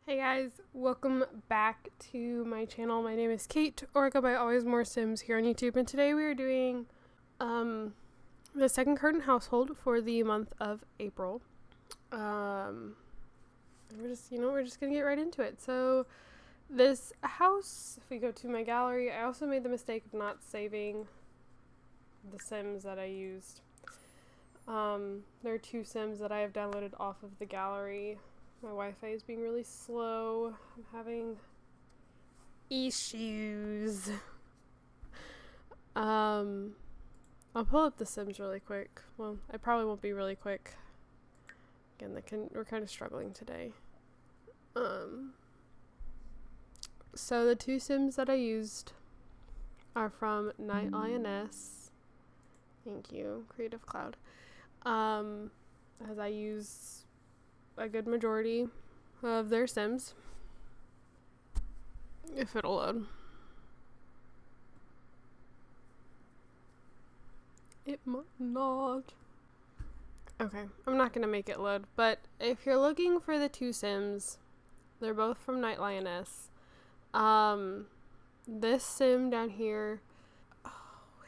Hey guys, welcome back to my channel. My name is Kate, or go by AlwaysMoreSims here on YouTube, and today we are doing the second current household for the month of April. We're just gonna get right into it. So this house, if we go to my gallery, I also made the mistake of not saving the Sims that I used. There are two Sims that I have downloaded off of the gallery. My Wi-Fi is being really slow. I'm having issues. I'll pull up the Sims really quick. Well, I probably won't be really quick. Again, we're kind of struggling today. So the two Sims that I used are from Night Lioness. Thank you, Creative Cloud. As I use a good majority of their Sims. If it'll load. It might not. Okay, I'm not gonna make it load, but if you're looking for the two Sims, they're both from Night Lioness. This Sim down here,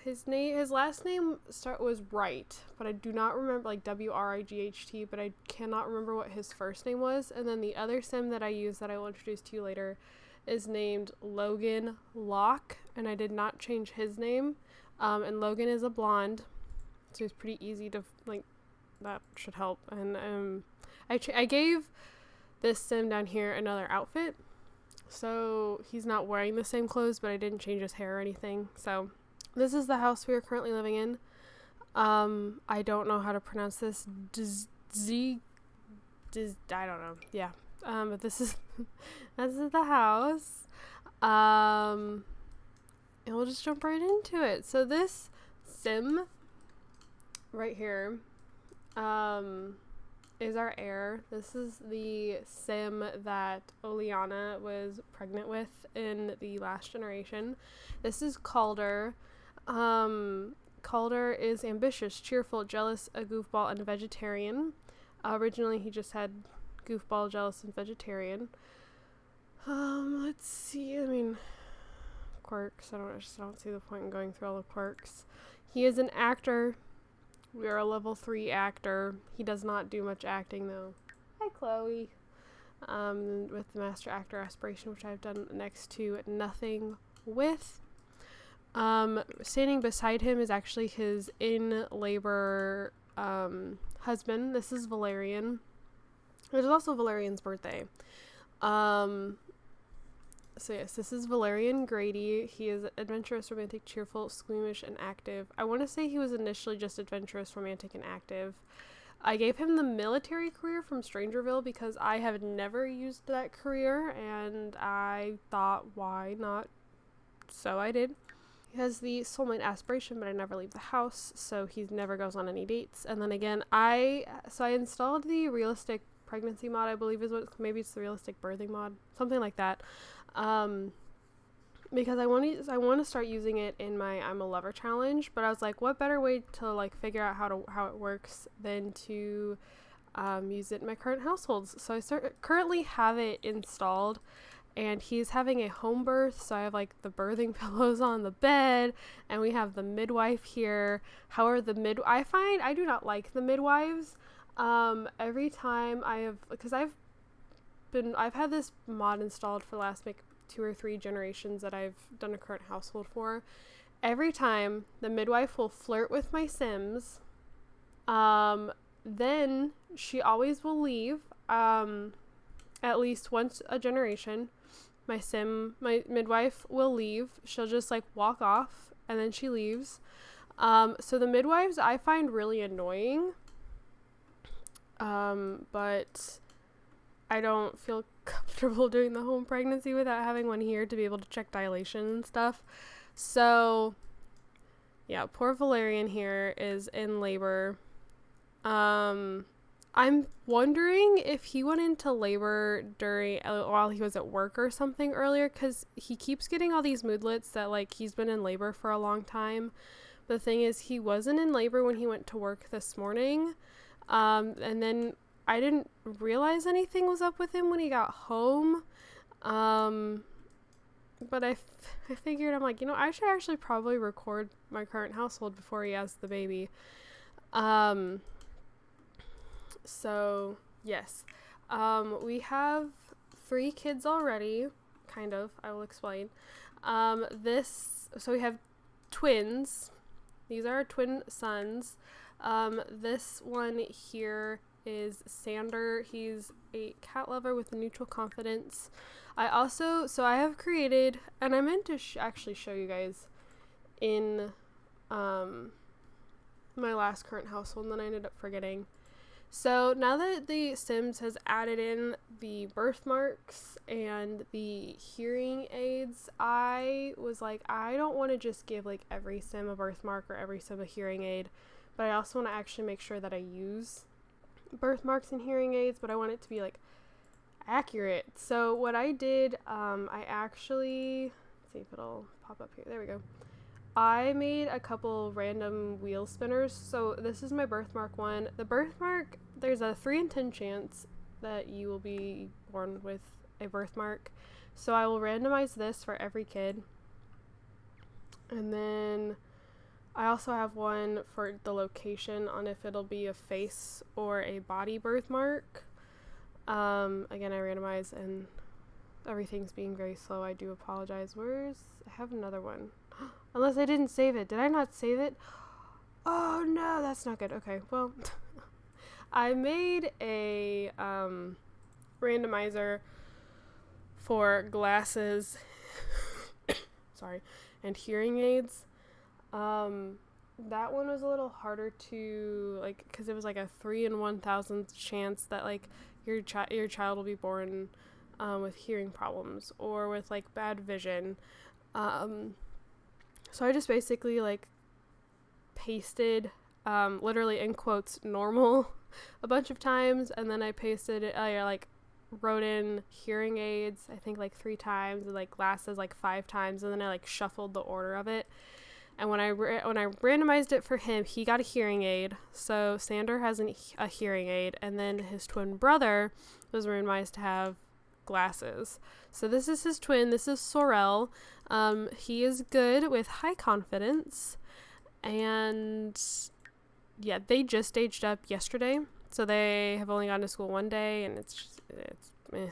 his last name was Wright, but I do not remember, like Wright, but I cannot remember what his first name was. And then the other Sim that I use that I will introduce to you later is named Logan Locke, and I did not change his name. And Logan is a blonde, so it's pretty easy to, like, that should help. And I gave this Sim down here another outfit, so he's not wearing the same clothes, but I didn't change his hair or anything. So this is the house we are currently living in. I don't know how to pronounce this. I don't know. Yeah. But this is the house. And we'll just jump right into it. So this Sim right here, is our heir. This is the Sim that Oleana was pregnant with in the last generation. This is Calder. Calder is ambitious, cheerful, jealous, a goofball, and a vegetarian. Originally, he just had goofball, jealous, and vegetarian. Let's see. I mean, quirks. I just don't see the point in going through all the quirks. He is an actor. We are a level 3 actor. He does not do much acting, though. Hi, Chloe. With the Master Actor Aspiration, which I've done next to nothing with. Standing beside him is actually his in labor husband. This is Valerian. It is also Valerian's birthday. So yes, this is Valerian Grady. He is adventurous, romantic, cheerful, squeamish, and active. I want to say he was initially just adventurous, romantic, and active. I gave him the military career from Strangerville because I have never used that career, and I thought, why not? So I did. He has the soulmate aspiration, but I never leave the house, so he never goes on any dates. And then again, I installed the realistic pregnancy mod, I believe is what, maybe it's the realistic birthing mod, something like that, because I want to start using it in my I'm a Lover challenge. But I was like, what better way to, like, figure out how it works than to use it in my current households. So I currently have it installed. And he's having a home birth, so I have, like, the birthing pillows on the bed, and we have the midwife here. However, I find I do not like the midwives. Every time because I've had this mod installed for the last, like, 2 or 3 generations that I've done a current household for. Every time the midwife will flirt with my Sims, then she always will leave, at least once a generation. My midwife will leave. She'll just, like, walk off, and then she leaves. So the midwives I find really annoying. But I don't feel comfortable doing the home pregnancy without having one here to be able to check dilation and stuff. So yeah, poor Valerian here is in labor. I'm wondering if he went into labor while he was at work or something earlier, because he keeps getting all these moodlets that, like, he's been in labor for a long time. The thing is, he wasn't in labor when he went to work this morning. And then I didn't realize anything was up with him when he got home. But I figured, I'm like, I should actually probably record my current household before he has the baby. So yes, we have 3 kids already, kind of. I will explain. So we have twins. These are our twin sons. This one here is Sander. He's a cat lover with a neutral confidence. I have created, and I meant to actually show you guys in my last current household, and then I ended up forgetting. So now that the Sims has added in the birthmarks and the hearing aids, I was like, I don't want to just give like every Sim a birthmark or every Sim a hearing aid, but I also want to actually make sure that I use birthmarks and hearing aids, but I want it to be like accurate. So what I did, I actually, let's see if it'll pop up here. There we go. I made a couple random wheel spinners. So this is my birthmark one. The birthmark, there's a 3 in 10 chance that you will be born with a birthmark. So I will randomize this for every kid. And then I also have one for the location on if it'll be a face or a body birthmark. Again, I randomize and everything's being very slow. I do apologize. I have another one. Unless I didn't save it. Did I not save it? Oh no, that's not good. Okay, well, I made a randomizer for glasses, sorry, and hearing aids. That one was a little harder to, like, because it was like a 3 in 1,000th chance that like your child will be born with hearing problems or with like bad vision. So I just basically like pasted literally in quotes normal a bunch of times, and then I pasted it, like wrote in hearing aids I think like 3 times and like glasses like 5 times, and then I like shuffled the order of it. And when I randomized it for him, he got a hearing aid. So Sander has a hearing aid, and then his twin brother was randomized to have glasses. So this is his twin. This is Sorel. He is good with high confidence, and yeah, they just aged up yesterday. So they have only gone to school 1 day, and it's meh.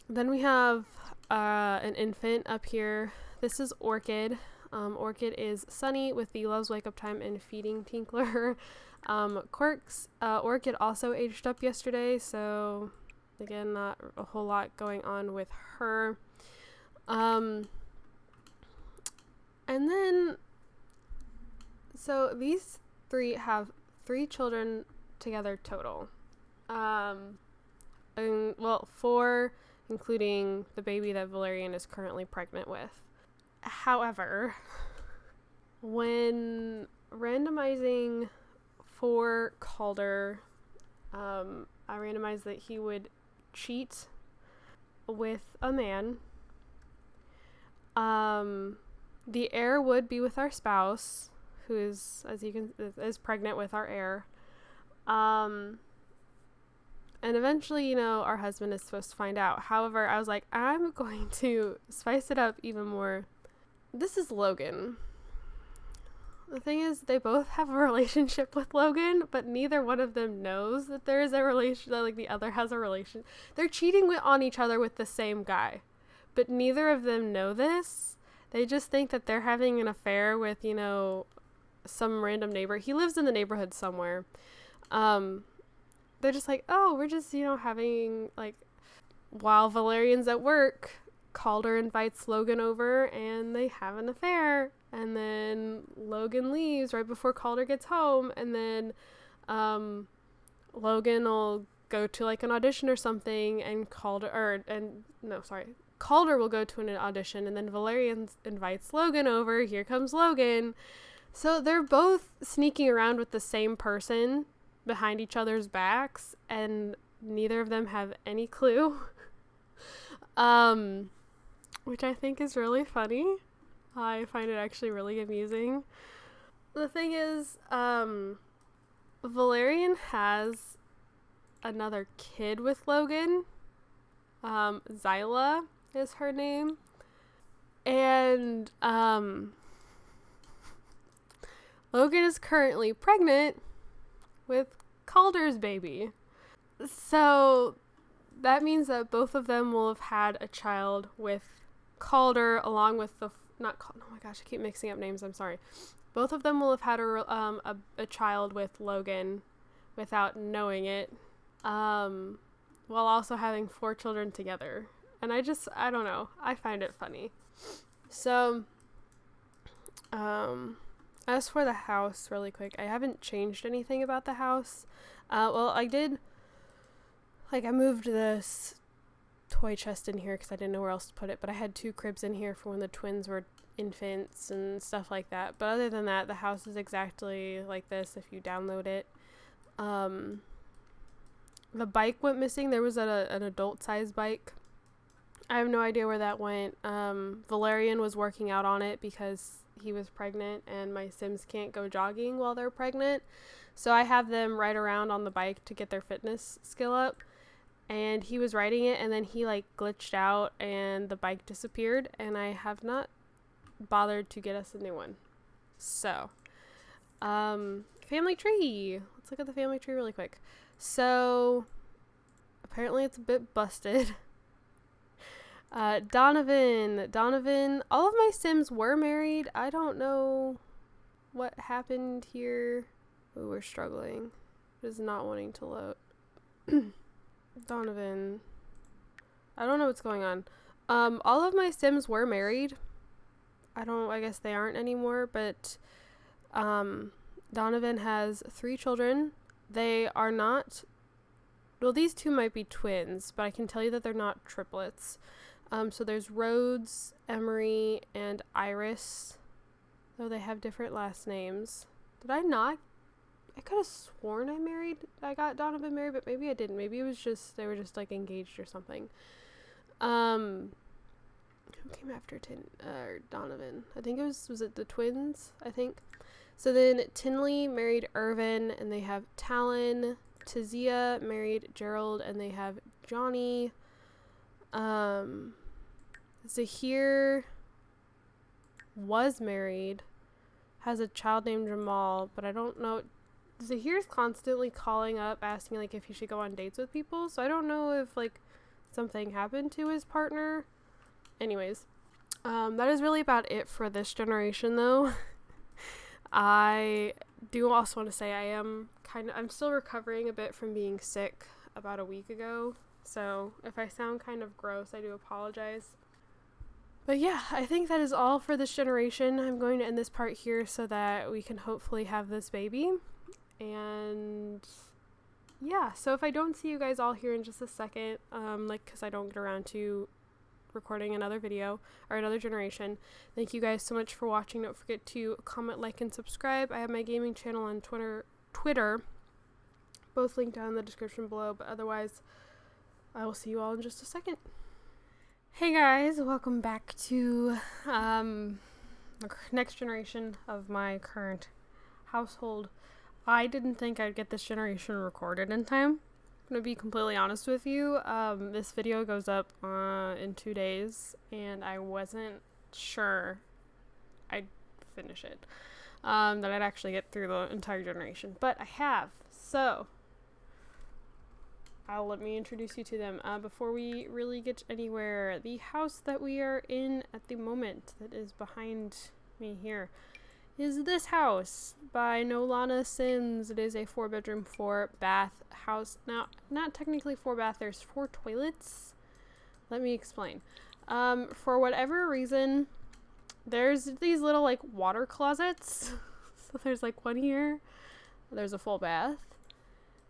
Then we have an infant up here. This is Orchid. Orchid is Sunny with the Loves Wake Up Time and Feeding Tinkler quirks. Orchid also aged up yesterday, so again, not a whole lot going on with her. And then, so these 3 have 3 children together total. And, well, 4, including the baby that Valerian is currently pregnant with. However, when randomizing for Calder, I randomized that he would cheat with a man. The heir would be with our spouse, who is, as you can, is pregnant with our heir. And eventually, our husband is supposed to find out. However, I was like, I'm going to spice it up even more. This is Logan. The thing is, they both have a relationship with Logan, but neither one of them knows that there is a relation, that like the other has a relation. They're cheating on each other with the same guy, but neither of them know this. They just think that they're having an affair with, some random neighbor. He lives in the neighborhood somewhere. They're just like, oh, we're just, having, like, while Valerian's at work, Calder invites Logan over and they have an affair, and then Logan leaves right before Calder gets home, and then Logan will go to like an audition or something, and Calder will go to an audition, and then Valerian invites Logan over. Here comes Logan. So they're both sneaking around with the same person behind each other's backs, and neither of them have any clue. Which I think is really funny. I find it actually really amusing. The thing is, Valerian has another kid with Logan. Zyla is her name. And Logan is currently pregnant with Calder's baby. So that means that both of them will have had a child with Calder, along with oh my gosh, I keep mixing up names, I'm sorry. Both of them will have had a child with Logan without knowing it, while also having 4 children together. And I don't know, I find it funny. So, as for the house, really quick, I haven't changed anything about the house. Well, I did, I moved this toy chest in here because I didn't know where else to put it, but I had 2 cribs in here for when the twins were infants and stuff like that. But other than that, the house is exactly like this if you download it. The bike went missing. There was an adult size bike. I have no idea where that went. Valerian was working out on it because he was pregnant and my Sims can't go jogging while they're pregnant. So I have them ride around on the bike to get their fitness skill up. And he was riding it and then he glitched out and the bike disappeared, and I have not bothered to get us a new one. So, family tree. Let's look at the family tree really quick. So, apparently it's a bit busted. Donovan, all of my Sims were married. I don't know what happened here. Ooh, we're struggling. It is not wanting to load. Donovan. I don't know what's going on. All of my Sims were married. I guess they aren't anymore, but Donovan has 3 children. They are not, well, these 2 might be twins, but I can tell you that they're not triplets. So there's Rhodes, Emery, and Iris, though they have different last names. Did I not? I could have sworn I got Donovan married, but maybe I didn't. Maybe it was just, they were just engaged or something. Who came after Donovan? I think was it the twins? I think. So then Tinley married Irvin, and they have Talon. Tizia married Gerald, and they have Johnny. Zahir was married, has a child named Jamal, but I don't know. Zahir's constantly calling up asking if he should go on dates with people, so I don't know if something happened to his partner. Anyways, that is really about it for this generation though. I do also want to say I'm still recovering a bit from being sick about a week ago, so if I sound kind of gross, I do apologize. But yeah, I think that is all for this generation. I'm going to end this part here so that we can hopefully have this baby. And yeah, so if I don't see you guys all here in just a second, because I don't get around to recording another video or another generation, thank you guys so much for watching. Don't forget to comment, like, and subscribe. I have my gaming channel on Twitter, both linked down in the description below, but otherwise I will see you all in just a second. Hey guys, welcome back to the next generation of my current household. I didn't think I'd get this generation recorded in time. I'm gonna be completely honest with you. This video goes up in 2 days, and I wasn't sure I'd finish it. That I'd actually get through the entire generation, but I have. So let me introduce you to them. Before we really get anywhere, the house that we are in at the moment, that is behind me here, is this house by Nolana Sims. It is a 4-bedroom, 4-bath house. Now, not technically 4-bath, there's 4 toilets. Let me explain. For whatever reason, there's these little water closets. So there's one here, there's a full bath,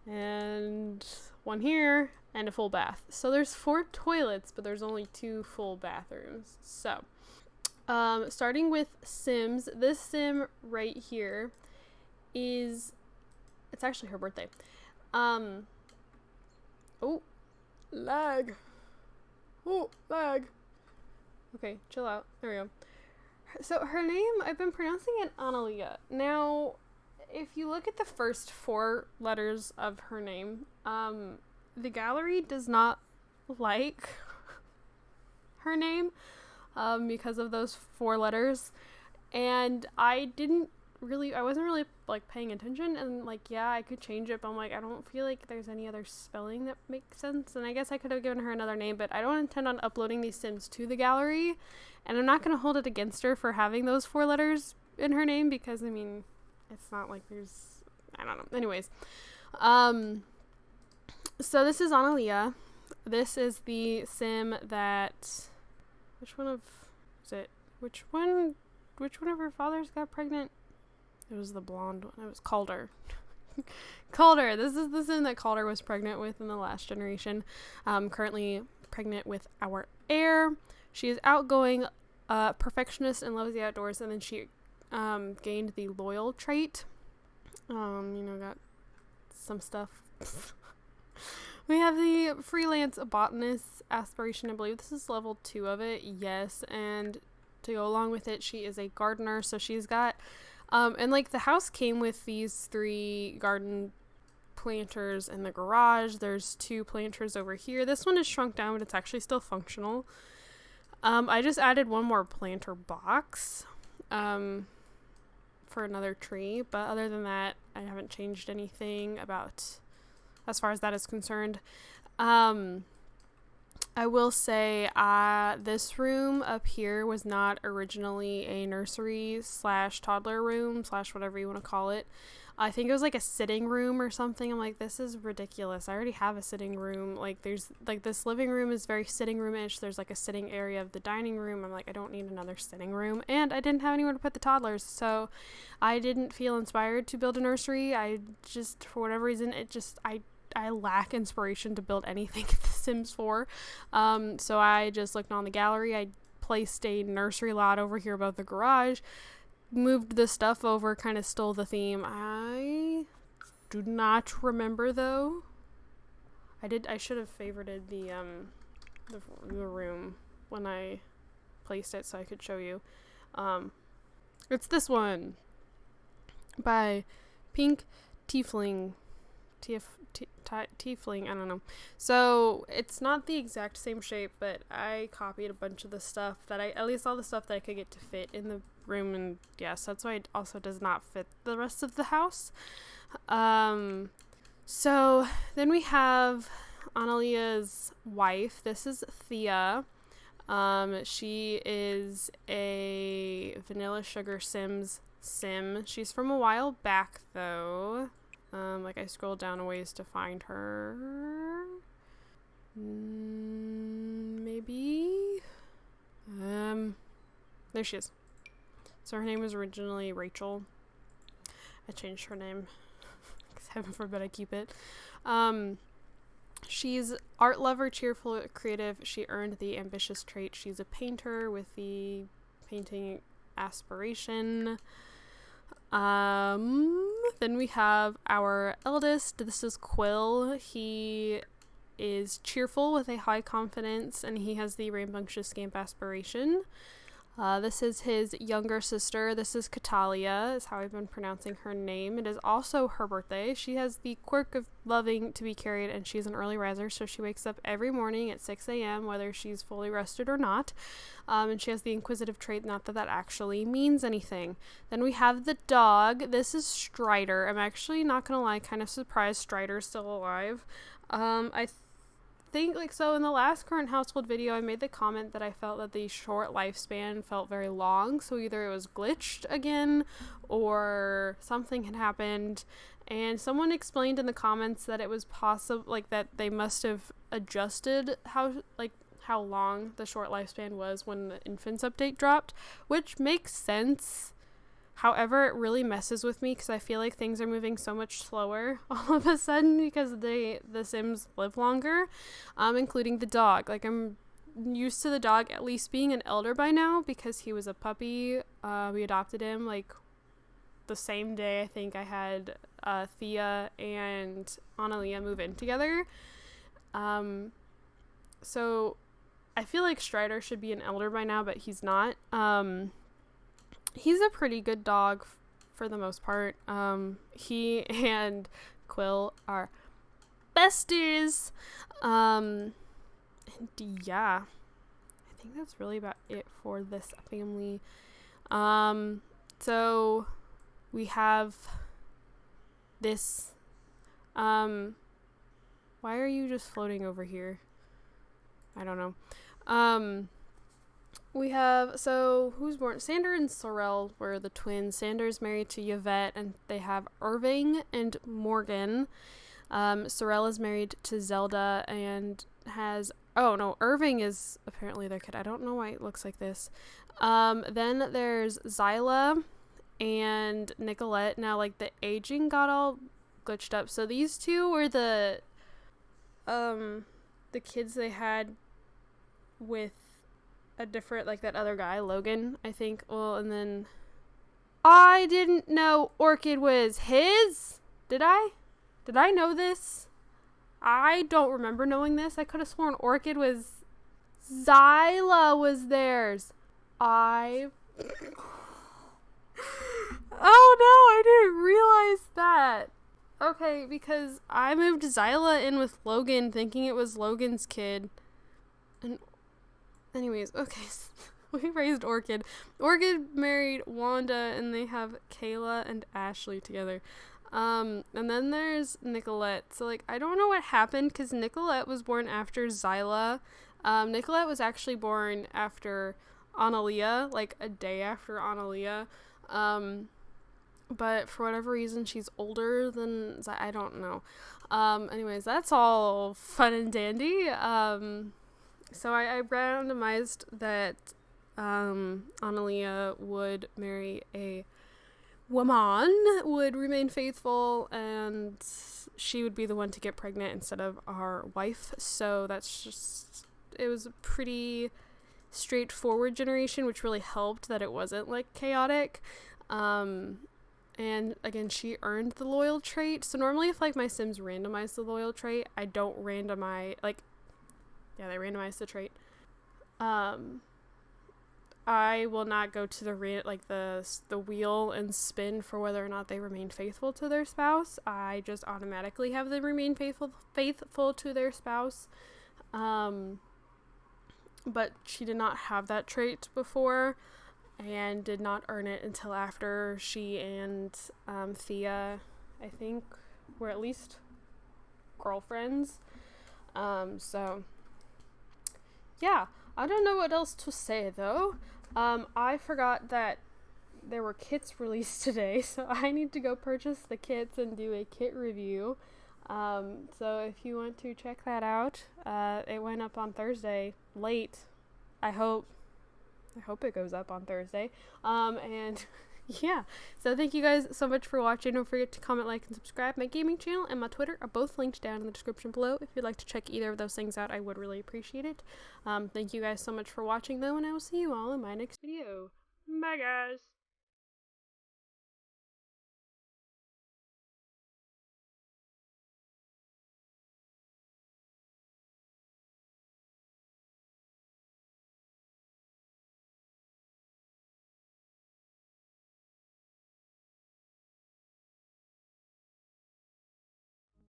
and one here, and a full bath. So there's 4 toilets, but there's only 2 full bathrooms. So starting with Sims, this Sim right here it's actually her birthday. Oh, lag. Oh, lag. Okay, chill out. There we go. So her name, I've been pronouncing it Analia. Now, if you look at the first 4 letters of her name, the gallery does not like her name because of those 4 letters, and I wasn't really like paying attention, and like, yeah, I could change it, but I'm like, I don't feel like there's any other spelling that makes sense, and I guess I could have given her another name, but I don't intend on uploading these Sims to the gallery, and I'm not going to hold it against her for having those 4 letters in her name, because I mean, it's not like there's, I don't know. Anyways, so this is Analia. This is the Sim that, which one of her fathers got pregnant? It was the blonde one. It was Calder. Calder. This is the Sim that Calder was pregnant with in the last generation. Currently pregnant with our heir. She is outgoing, perfectionist, and loves the outdoors. And then she gained the loyal trait. Got some stuff. We have the freelance botanist aspiration. I believe this is level 2 of it. Yes, and to go along with it, she is a gardener. So she's got, and like the house came with these 3 garden planters in the garage. There's 2 planters over here. This one is shrunk down, but it's actually still functional. I just added 1 more planter box for another tree, but other than that, I haven't changed anything about as far as that is concerned. I will say this room up here was not originally a nursery / toddler room / whatever you want to call it. I think it was like a sitting room or something. I'm like, this is ridiculous. I already have a sitting room. Like, there's like this living room is very sitting room-ish. There's like a sitting area of the dining room. I'm like, I don't need another sitting room. And I didn't have anywhere to put the toddlers, so I didn't feel inspired to build a nursery. I just, for whatever reason, I lack inspiration to build anything in The Sims 4. So I just looked on the gallery. I placed a nursery lot over here above the garage, moved the stuff over, kind of stole the theme. I do not remember though. I should have favorited the room when I placed it so I could show you. It's this one by Pink Tiefling. Tiefling, I don't know. So it's not the exact same shape, but I copied a bunch of the stuff at least all the stuff that I could get to fit in the room, and yes, that's why it also does not fit the rest of the house. So then we have Analia's wife. This is Thea. She is a Vanilla Sugar Sims sim. She's from a while back though. Like I scrolled down a ways to find her. Maybe. There she is. So her name was originally Rachel. I changed her name. Because heaven forbid I keep it. She's art lover, cheerful, creative. She earned the ambitious trait. She's a painter with the painting aspiration. Then we have our eldest. This is Quill. He is cheerful with a high confidence, and he has the rambunctious scamp aspiration. This is his younger sister. This is Catalia, is how I've been pronouncing her name. It is also her birthday. She has the quirk of loving to be carried, and she's an early riser, so she wakes up every morning at 6 a.m., whether she's fully rested or not. And she has the inquisitive trait, not that that actually means anything. Then we have the dog. This is Strider. I'm actually, not gonna lie, kind of surprised Strider's still alive. I think, like, so in the last current household video, I made the comment that I felt that the short lifespan felt very long, so either it was glitched again or something had happened, and someone explained in the comments that it was possible, like, that they must have adjusted how long the short lifespan was when the infants update dropped, which makes sense. However, it really messes with me because I feel like things are moving so much slower all of a sudden because the Sims live longer, including the dog. Like, I'm used to the dog at least being an elder by now because he was a puppy. We adopted him like the same day I think I had Thea and Analia move in together. So I feel like Strider should be an elder by now, but he's not. He's a pretty good dog for the most part. He and Quill are besties. And yeah, I think that's really about it for this family. So we have this, why are you just floating over here? I don't know. We have, so who's born? Sander and Sorrel were the twins. Sander's married to Yvette, and they have Irving and Morgan. Sorrel is married to Zelda and has, oh no, Irving is apparently their kid. I don't know why it looks like this. Then there's Zyla and Nicolette. Now, like, the aging got all glitched up. So these two were the kids they had with a different, like, that other guy, Logan, I think. Well, and then I didn't know Orchid was his. Did I know this? I don't remember knowing this. I could have sworn Orchid was, Zyla was theirs. Oh no, I didn't realize that. Okay, because I moved Zyla in with Logan thinking it was Logan's kid. And anyways, okay, we raised Orchid. Orchid married Wanda, and they have Kayla and Ashley together. And then there's Nicolette. So, like, I don't know what happened, because Nicolette was born after Zyla. Nicolette was actually born after Analia, like, a day after Analia. But for whatever reason, she's older than I don't know. Anyways, that's all fun and dandy. So I randomized that Analia would marry a woman, would remain faithful, and she would be the one to get pregnant instead of our wife. So that's just, it was a pretty straightforward generation, which really helped that it wasn't, like, chaotic. And again, she earned the loyal trait. So normally if, like, my Sims randomize the loyal trait, I don't randomize, like, yeah, they randomize the trait. I will not go to the wheel and spin for whether or not they remain faithful to their spouse. I just automatically have them remain faithful to their spouse. But she did not have that trait before, and did not earn it until after she and Thea, I think, were at least girlfriends. So yeah, I don't know what else to say though. I forgot that there were kits released today, so I need to go purchase the kits and do a kit review. So if you want to check that out, it went up on Thursday late. I hope it goes up on Thursday. And yeah, so thank you guys so much for watching. Don't forget to comment, like, and subscribe. My gaming channel and my Twitter are both linked down in the description below. If you'd like to check either of those things out, I would really appreciate it. Thank you guys so much for watching though, and I will see you all in my next video. Bye guys.